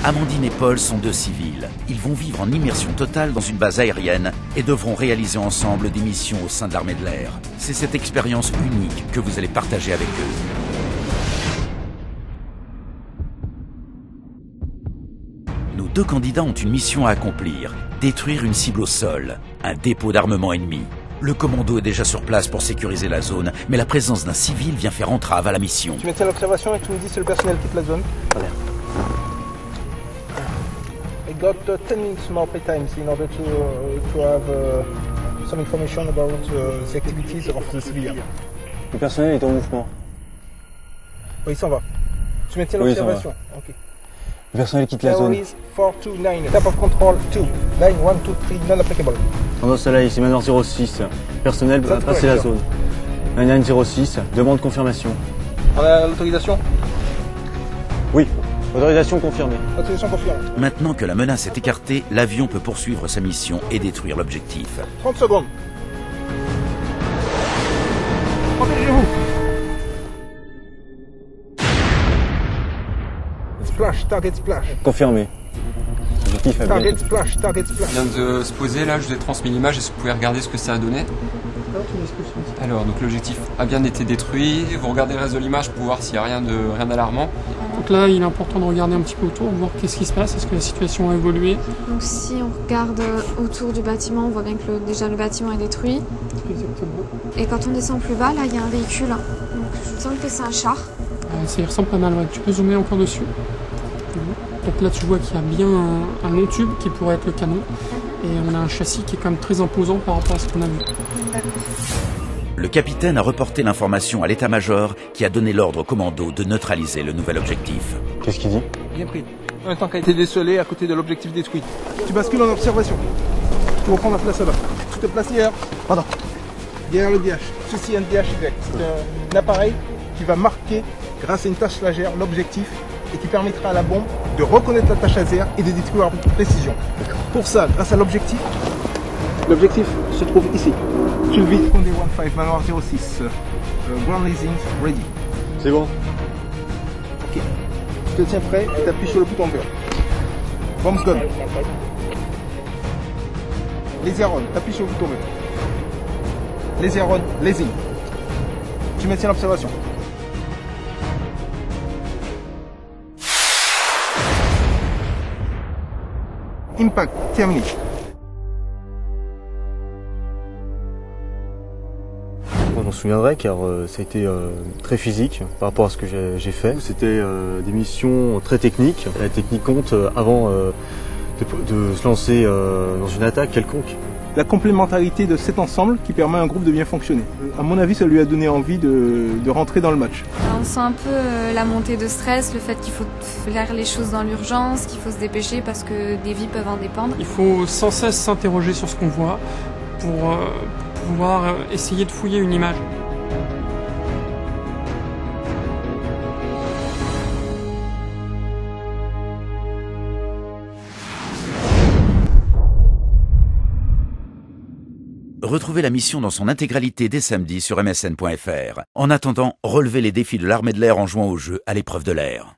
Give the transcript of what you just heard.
Amandine et Paul sont deux civils. Ils vont vivre en immersion totale dans une base aérienne et devront réaliser ensemble des missions au sein de l'armée de l'air. C'est cette expérience unique que vous allez partager avec eux. Nos deux candidats ont une mission à accomplir, détruire une cible au sol, un dépôt d'armement ennemi. Le commando est déjà sur place pour sécuriser la zone, mais la présence d'un civil vient faire entrave à la mission. Tu maintiens l'observation et tu me dis si le personnel quitte la zone. Très bien. I got 10 minutes more playtime in order to have some information about the activities of the civilian. Le personnel est en mouvement. Oui, il s'en va. Tu maintiens Oui, l'observation. Ok. Le personnel quitte la zone. 429. Type of control 2. Line 1, 2, 3, non applicable. Tendance soleil, c'est Manoir 06. Personnel va passer la zone. 9906, demande confirmation. On a l'autorisation? Oui, autorisation confirmée. Autorisation confirmée. Maintenant que la menace est écartée, l'avion peut poursuivre sa mission et détruire l'objectif. 30 secondes. Protégez-vous. Splash, target splash. Confirmé. Objectif à Target splash, target splash. Il vient de se poser, là je vous ai transmis l'image, est-ce que vous pouvez regarder ce que ça a donné? Alors, donc l'objectif a bien été détruit, vous regardez le reste de l'image pour voir s'il n'y a rien d'alarmant. Donc là, il est important de regarder un petit peu autour, voir qu'est-ce qui se passe, est-ce que la situation a évolué. Donc si on regarde autour du bâtiment, on voit bien que déjà le bâtiment est détruit. Exactement. Et quand on descend plus bas, là, il y a un véhicule. Donc je me semble que c'est un char. Ça y ressemble pas mal, ouais. Tu peux zoomer encore dessus. Donc là, tu vois qu'il y a bien un long tube qui pourrait être le canon. Et on a un châssis qui est quand même très imposant par rapport à ce qu'on a vu. Le capitaine a reporté l'information à l'état-major qui a donné l'ordre au commando de neutraliser le nouvel objectif. Qu'est-ce qu'il dit? Bien pris. Un temps qui a été décelé à côté de l'objectif détruit. Tu bascules en observation. Tu reprends la place là-bas. Tu te places hier. Pardon. Derrière le DH. Ceci est un DH direct. C'est un appareil qui va marquer, grâce à une tâche légère, l'objectif et qui permettra à la bombe de reconnaître la tâche laser et de détruire avec précision. Pour ça, grâce à l'objectif se trouve ici. Tu le vises. Condé 15, Manoir 06. Ground leasing ready. C'est bon. Ok. Tu te tiens prêt et tu appuies sur le bouton vert. Bombs gone. Laser on, t'appuies sur le bouton vert. Laser on, leasing. Tu maintiens l'observation. Impact, terminé. On m'en souviendrait car ça a été très physique par rapport à ce que j'ai fait. C'était des missions très techniques. La technique compte avant de se lancer dans une attaque quelconque. La complémentarité de cet ensemble qui permet à un groupe de bien fonctionner. À mon avis, ça lui a donné envie de rentrer dans le match. On sent un peu la montée de stress, le fait qu'il faut faire les choses dans l'urgence, qu'il faut se dépêcher parce que des vies peuvent en dépendre. Il faut sans cesse s'interroger sur ce qu'on voit pour pouvoir essayer de fouiller une image. Retrouvez la mission dans son intégralité dès samedi sur msn.fr. En attendant, relevez les défis de l'armée de l'air en jouant au jeu à l'épreuve de l'air.